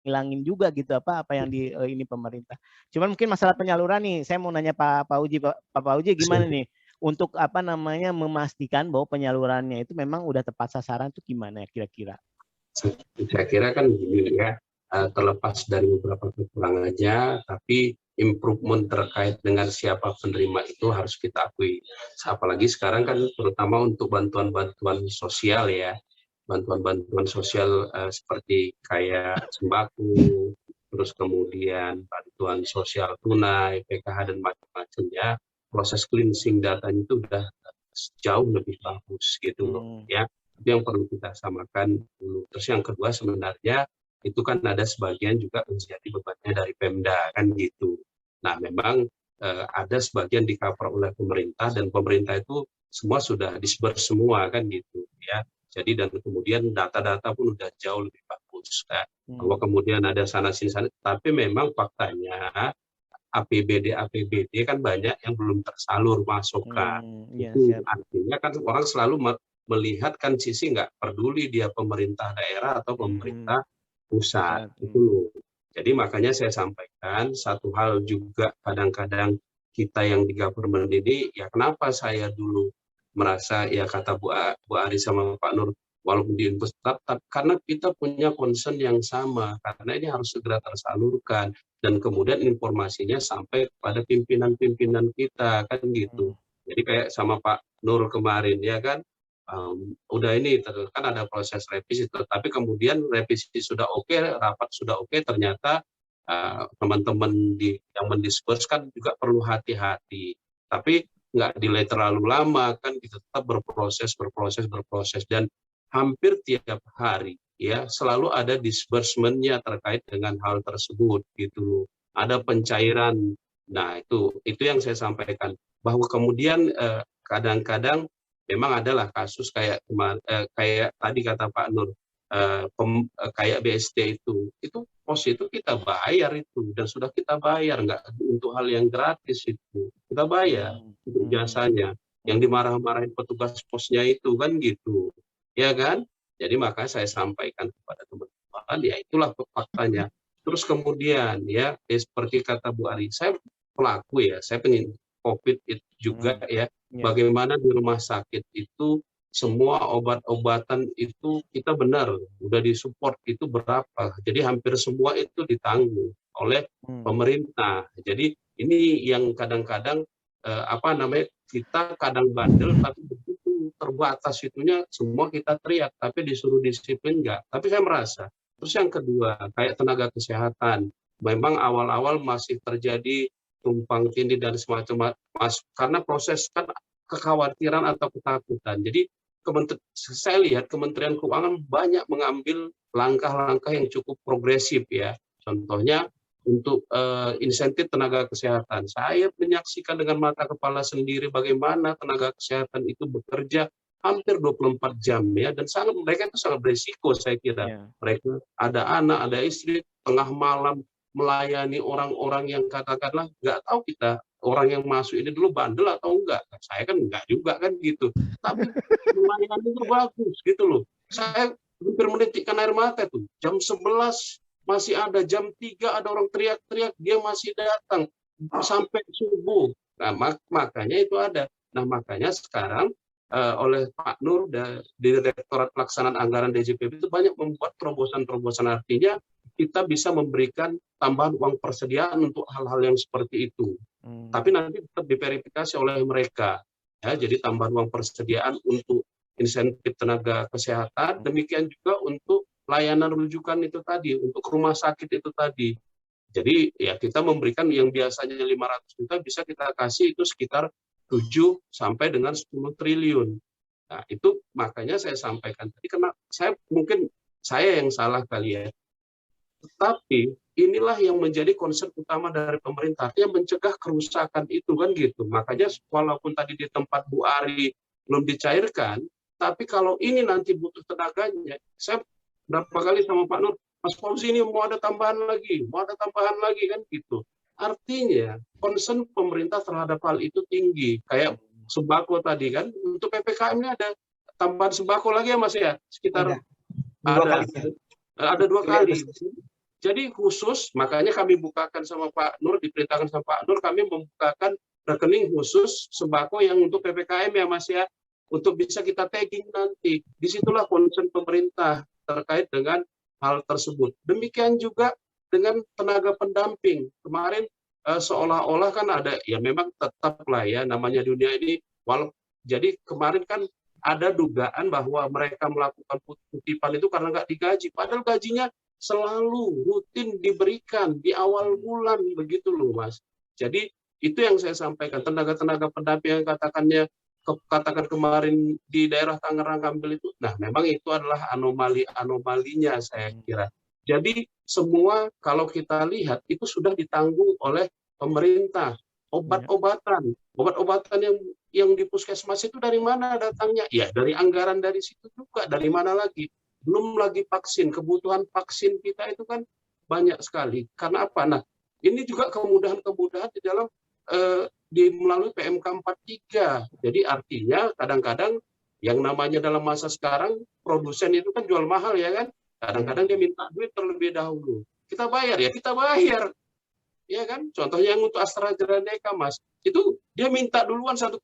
ngilangin juga gitu apa yang di ini pemerintah. Cuman mungkin masalah penyaluran nih, saya mau nanya Pak Uji, Pak Uji gimana nih untuk apa namanya memastikan bahwa penyalurannya itu memang udah tepat sasaran tuh gimana ya kira-kira? Saya kira kan gini ya, terlepas dari beberapa kekurangannya, tapi improvement terkait dengan siapa penerima itu harus kita akui. Apalagi sekarang kan terutama untuk bantuan-bantuan sosial ya, bantuan-bantuan sosial seperti kayak sembako, terus kemudian bantuan sosial tunai, PKH dan macam-macamnya, proses cleansing datanya itu udah jauh lebih bagus gitu loh ya. Itu yang perlu kita samakan dulu. Terus yang kedua sebenarnya itu kan ada sebagian juga menjadi bebannya dari Pemda kan gitu. Nah memang ada sebagian di cover oleh pemerintah dan pemerintah itu semua sudah disburse semua kan gitu ya. Jadi dan kemudian data-data pun udah jauh lebih bagus. Nah, bahwa kemudian ada sana sini, tapi memang faktanya APBD kan banyak yang belum tersalur masukkan. Itu artinya kan orang selalu melihat kan sisi nggak peduli dia pemerintah daerah atau pemerintah pusat. Itu. Jadi makanya saya sampaikan satu hal juga kadang-kadang kita yang di government ini, ya kenapa saya dulu merasa ya kata Bu Ari sama Pak Nur, walaupun di input tetap karena kita punya concern yang sama, karena ini harus segera tersalurkan dan kemudian informasinya sampai kepada pimpinan-pimpinan kita kan gitu. Jadi kayak sama Pak Nur kemarin ya kan, udah ini kan ada proses revisi, tapi kemudian revisi sudah oke, rapat sudah oke, ternyata teman-teman yang mendisperse kan juga perlu hati-hati. Tapi nggak delay terlalu lama kan, kita tetap berproses dan hampir tiap hari ya selalu ada disbursement-nya terkait dengan hal tersebut gitu. Ada pencairan. Nah, itu yang saya sampaikan bahwa kemudian kadang-kadang memang adalah kasus kayak tadi kata Pak Nur, kayak BST itu pos itu kita bayar itu dan sudah kita bayar, nggak untuk hal yang gratis itu kita bayar untuk jasanya. Yang dimarah-marahin petugas posnya itu kan gitu, ya kan? Jadi maka saya sampaikan kepada teman-teman, ya itulah faktanya. Terus kemudian ya seperti kata Bu Ari, saya pelaku ya, saya pengen COVID itu juga ya. Bagaimana di rumah sakit itu semua obat-obatan itu kita benar udah disupport itu berapa. Jadi hampir semua itu ditanggung oleh pemerintah. Jadi ini yang kadang-kadang kita kadang bandel tapi begitu terbatas itunya semua kita teriak tapi disuruh disiplin enggak. Tapi saya merasa. Terus yang kedua kayak tenaga kesehatan memang awal-awal masih terjadi tumpang tindih dan semacam karena proses kan kekhawatiran atau ketakutan. Jadi saya lihat Kementerian Keuangan banyak mengambil langkah-langkah yang cukup progresif ya. Contohnya untuk insentif tenaga kesehatan. Saya menyaksikan dengan mata kepala sendiri bagaimana tenaga kesehatan itu bekerja hampir 24 jam ya, dan mereka itu sangat berisiko saya kira. Mereka ada anak, ada istri, tengah malam melayani orang-orang yang katakanlah nggak tahu kita orang yang masuk ini dulu bandel atau enggak. Saya kan enggak juga kan gitu. Tapi melayani itu bagus gitu loh. Saya hampir menitikkan air mata tuh. Jam 11 masih ada, jam 3 ada orang teriak-teriak, dia masih datang sampai subuh. Nah, makanya itu ada. Nah, makanya sekarang oleh Pak Nur di Direktorat Pelaksanaan Anggaran DJPB itu banyak membuat terobosan-terobosan, artinya kita bisa memberikan tambahan uang persediaan untuk hal-hal yang seperti itu. Tapi nanti tetap diverifikasi oleh mereka. Ya, jadi tambahan uang persediaan untuk insentif tenaga kesehatan, demikian juga untuk layanan rujukan itu tadi, untuk rumah sakit itu tadi. Jadi ya kita memberikan yang biasanya 500 juta bisa kita kasih itu sekitar 7 sampai dengan 10 triliun. Nah, itu makanya saya sampaikan tadi, karena mungkin saya yang salah kali ya. Tetapi inilah yang menjadi concern utama dari pemerintah, yang mencegah kerusakan itu kan gitu. Makanya walaupun tadi di tempat Bu Ari belum dicairkan, tapi kalau ini nanti butuh tenaganya, saya berapa kali sama Pak Nur, Mas Fauzi ini mau ada tambahan lagi kan gitu. Artinya concern pemerintah terhadap hal itu tinggi. Kayak sembako tadi kan, untuk PPKM ini ada tambahan sembako lagi ya Mas ya, sekitar ada 2 kali. Jadi khusus, makanya kami bukakan sama Pak Nur, diperintahkan sama Pak Nur, kami membukakan rekening khusus sembako yang untuk PPKM ya Mas ya, untuk bisa kita tagging nanti. Disitulah concern pemerintah terkait dengan hal tersebut. Demikian juga dengan tenaga pendamping. Kemarin seolah-olah kan ada, ya memang tetaplah ya, namanya dunia ini, jadi kemarin kan ada dugaan bahwa mereka melakukan kutipan itu karena nggak digaji. Padahal gajinya selalu rutin diberikan di awal bulan, begitu loh Mas. Jadi itu yang saya sampaikan, tenaga-tenaga pendamping yang katakan kemarin di daerah Tangerang Kambil itu, nah memang itu adalah anomalinya saya kira. Jadi semua kalau kita lihat itu sudah ditanggung oleh pemerintah. Obat-obatan yang di puskesmas itu dari mana datangnya? Ya dari anggaran dari situ juga, dari mana lagi? Belum lagi vaksin, kebutuhan vaksin kita itu kan banyak sekali. Karena apa? Nah, ini juga kemudahan-kemudahan di dalam melalui PMK 43. Jadi artinya kadang-kadang yang namanya dalam masa sekarang produsen itu kan jual mahal ya kan. Kadang-kadang dia minta duit terlebih dahulu. Kita bayar ya, kita bayar. Ya kan? Contohnya yang untuk AstraZeneca Mas, itu dia minta duluan 1,4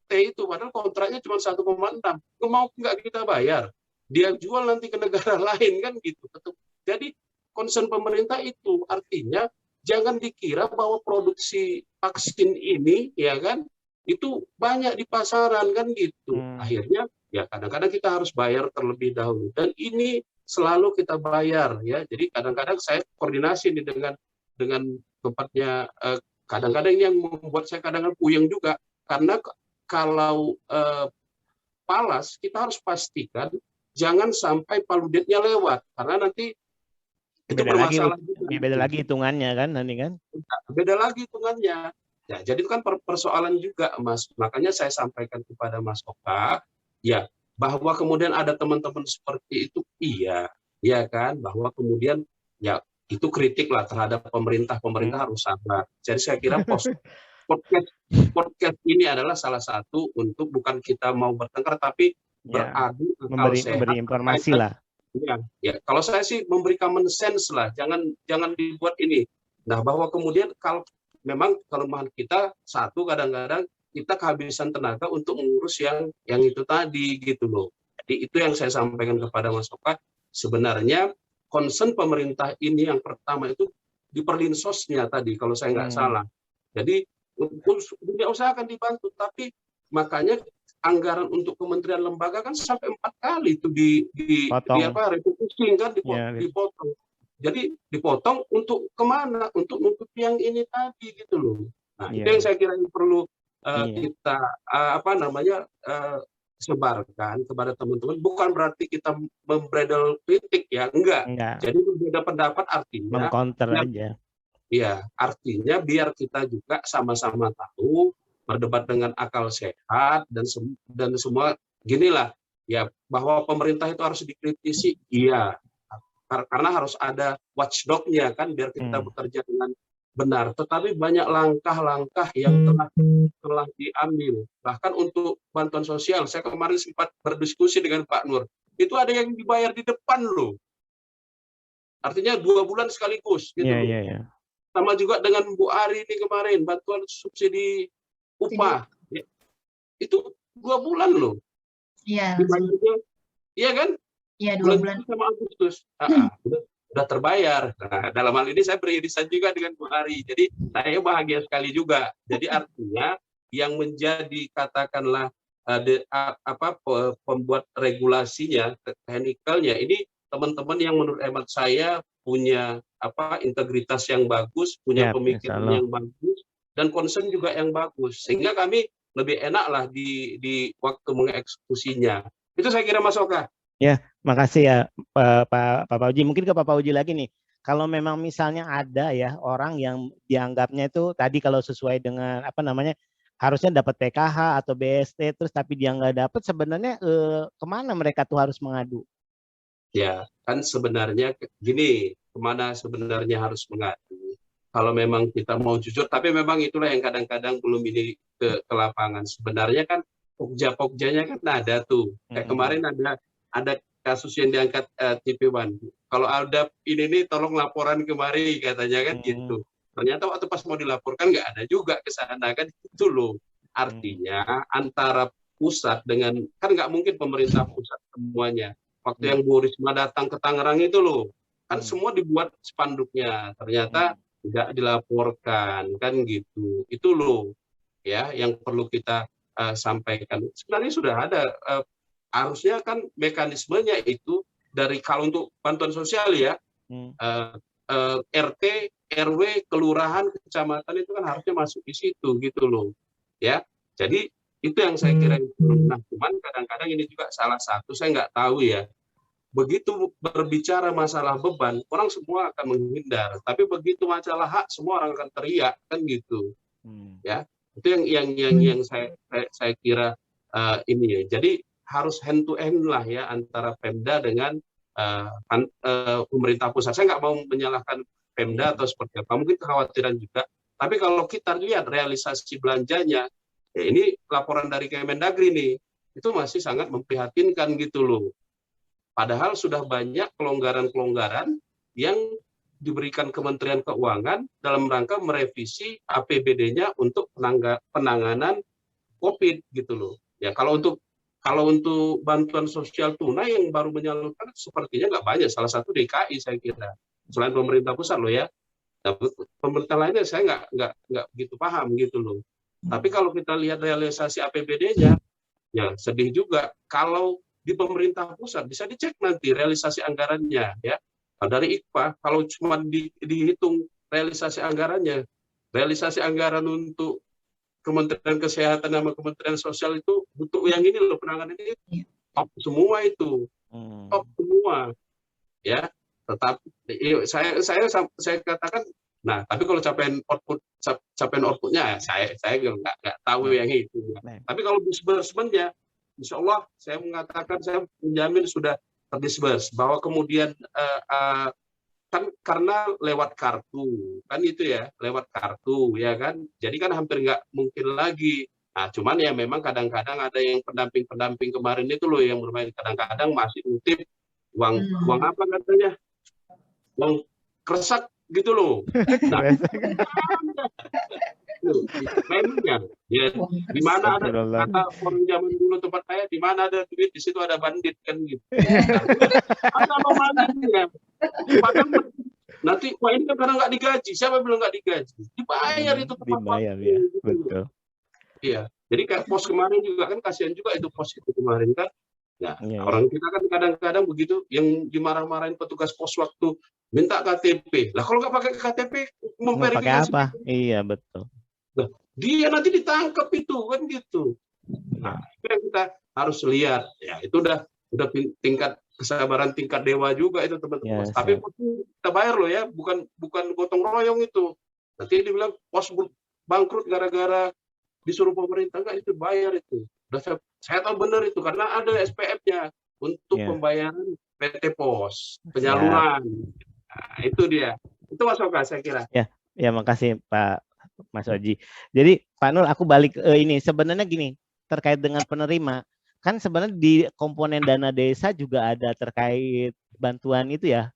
T itu, padahal kontraknya cuma 1,6. Mau nggak kita bayar? Dia jual nanti ke negara lain kan gitu. Jadi concern pemerintah itu artinya jangan dikira bahwa produksi vaksin ini ya kan itu banyak di pasaran kan gitu. Akhirnya ya kadang-kadang kita harus bayar terlebih dahulu dan ini selalu kita bayar ya. Jadi kadang-kadang saya koordinasi nih dengan tempatnya, kadang-kadang yang membuat saya kadang-kadang puyeng juga karena kalau palas kita harus pastikan jangan sampai paludetnya lewat karena nanti itu bermasalah. Beda lagi hitungannya kan nanti kan? Beda lagi hitungannya. Ya, jadi itu kan persoalan juga Mas. Makanya saya sampaikan kepada Mas Oka, ya bahwa kemudian ada teman-teman seperti itu, iya, ya kan, bahwa kemudian ya itu kritik lah terhadap pemerintah harus sabar. Jadi saya kira podcast ini adalah salah satu untuk bukan kita mau bertengkar tapi beradu memberi informasi lah. Ya, kalau saya sih memberi common sense lah, jangan dibuat ini. Nah, bahwa kemudian kalau memang kelemahan kita satu kadang-kadang kita kehabisan tenaga untuk mengurus yang itu tadi gitu loh. Jadi itu yang saya sampaikan kepada Mas Oka. Sebenarnya concern pemerintah ini yang pertama itu di perlinsosnya tadi kalau saya nggak salah. Jadi dunia usaha akan dibantu, tapi makanya anggaran untuk kementerian lembaga kan sampai 4 kali itu refocusing kan dipotong. Jadi dipotong untuk kemana? Untuk nutup yang ini tadi gitu loh. Nah itu yang saya kira yang perlu kita sebarkan kepada teman-teman. Bukan berarti kita membredel kritik ya, enggak. Jadi berbeda pendapat artinya mengcounter aja. Iya, artinya biar kita juga sama-sama tahu berdebat dengan akal sehat dan semua ginilah ya bahwa pemerintah itu harus dikritisi iya karena harus ada watchdog-nya kan biar kita bekerja dengan benar, tetapi banyak langkah-langkah yang telah diambil bahkan untuk bantuan sosial. Saya kemarin sempat berdiskusi dengan Pak Nur, itu ada yang dibayar di depan loh, artinya 2 bulan sekaligus gitu. Sama juga dengan Bu Ari ini kemarin bantuan subsidi upah itu 2 bulan loh. Iya. Iya kan? Iya 2 bulan sama Agustus. Udah terbayar. Nah, dalam hal ini saya beririsan juga dengan Bu Ari. Jadi saya bahagia sekali juga. Jadi artinya yang menjadi katakanlah pembuat regulasinya, teknikalnya ini teman-teman yang menurut hemat saya punya integritas yang bagus, punya pemikiran yang bagus dan concern juga yang bagus, sehingga kami lebih enak lah di waktu mengeksekusinya. Itu saya kira Mas Oka. Ya, makasih ya Pak Uji. Mungkin ke Pak Uji lagi nih. Kalau memang misalnya ada ya orang yang dianggapnya itu tadi kalau sesuai dengan harusnya dapat PKH atau BST terus tapi dia nggak dapat, sebenarnya kemana mereka tuh harus mengadu? Ya, kan sebenarnya gini, kemana sebenarnya harus mengadu. Kalau memang kita mau jujur, tapi memang itulah yang kadang-kadang belum ini ke lapangan. Sebenarnya kan pokja-pokjanya kan ada tuh. Kayak kemarin ada kasus yang diangkat TV One. Kalau ada ini nih tolong laporan kemari katanya kan gitu. Ternyata waktu pas mau dilaporkan nggak ada juga ke sana kan gitu loh. Artinya antara pusat dengan kan nggak mungkin pemerintah pusat semuanya. Waktu yang Bu Risma datang ke Tangerang itu loh, kan semua dibuat spanduknya. Ternyata tidak dilaporkan kan gitu. Itu loh ya yang perlu kita sampaikan. Sebenarnya sudah ada harusnya kan mekanismenya itu dari kalau untuk bantuan sosial ya RT, RW, kelurahan, kecamatan itu kan harusnya masuk di situ gitu loh ya. Jadi itu yang saya kira. Nah cuman kadang-kadang ini juga salah satu saya nggak tahu ya. Begitu berbicara masalah beban orang semua akan menghindar. Tapi begitu masalah hak semua orang akan teriak kan gitu ya. Itu yang saya kira ini ya. Jadi harus hand to hand lah ya antara Pemda dengan pemerintah pusat. Saya nggak mau menyalahkan Pemda atau seperti apa. Mungkin kekhawatiran juga. Tapi kalau kita lihat realisasi belanjanya, ya ini laporan dari Kemendagri nih, itu masih sangat memprihatinkan gitu loh. Padahal sudah banyak kelonggaran-kelonggaran yang diberikan Kementerian Keuangan dalam rangka merevisi APBD-nya untuk penanganan COVID gitu loh. Ya kalau untuk bantuan sosial tunai yang baru menyalurkan sepertinya nggak banyak. Salah satu DKI saya kira. Selain pemerintah pusat loh ya. Nah, pemerintah lainnya saya nggak begitu paham gitu loh. Tapi kalau kita lihat realisasi APBD-nya, ya sedih juga. Kalau di pemerintah pusat bisa dicek nanti realisasi anggarannya ya. Nah, dari IKPA kalau cuma dihitung realisasi anggarannya, realisasi anggaran untuk Kementerian Kesehatan sama Kementerian Sosial itu untuk yang ini loh penanganan ini top semua itu, top semua, ya. Tetapi saya katakan, nah tapi kalau capaian outputnya saya nggak tahu yang itu. Tapi kalau disbursementnya, Insya Allah saya mengatakan saya menjamin sudah terdisburse bahwa kemudian kan karena lewat kartu kan itu ya lewat kartu ya kan jadi kan hampir nggak mungkin lagi. Nah cuman ya memang kadang-kadang ada yang pendamping kemarin itu loh yang bermain kadang-kadang masih ngutip uang apa katanya uang kresak gitu loh. Nah, memangnya ya di mana ada kata orang zaman dulu tempat saya di mana ada duit di situ ada bandit kan gitu. Ada momennya. Padahal nanti wah ini kan karena nggak digaji. Siapa bilang nggak digaji? Dibayar itu tepat dibayar ya, betul. Iya. Jadi kayak pos kemarin juga kan kasihan juga itu pos itu kemarin kan. Nah, orang kita kan kadang-kadang begitu yang dimarah-marahin petugas pos waktu minta KTP. Lah kalau nggak pakai KTP pakai memverifikasi apa? Iya, betul. Nah, dia nanti ditangkap itu kan gitu. Nah, itu yang kita harus lihat ya. Itu udah tingkat kesabaran tingkat dewa juga itu teman-teman. Tapi kita bayar loh ya, bukan gotong royong itu. Nanti dibilang pos bangkrut gara-gara disuruh pemerintah enggak itu bayar itu. Udah saya tahu benar itu karena ada SPF-nya untuk pembayaran PT Pos, penyaluran. Nah, itu dia. Itu Mas Oka saya kira. Ya makasih Pak Mas Oji. Jadi Pak Nur, aku balik ini sebenarnya gini terkait dengan penerima kan sebenarnya di komponen dana desa juga ada terkait bantuan itu ya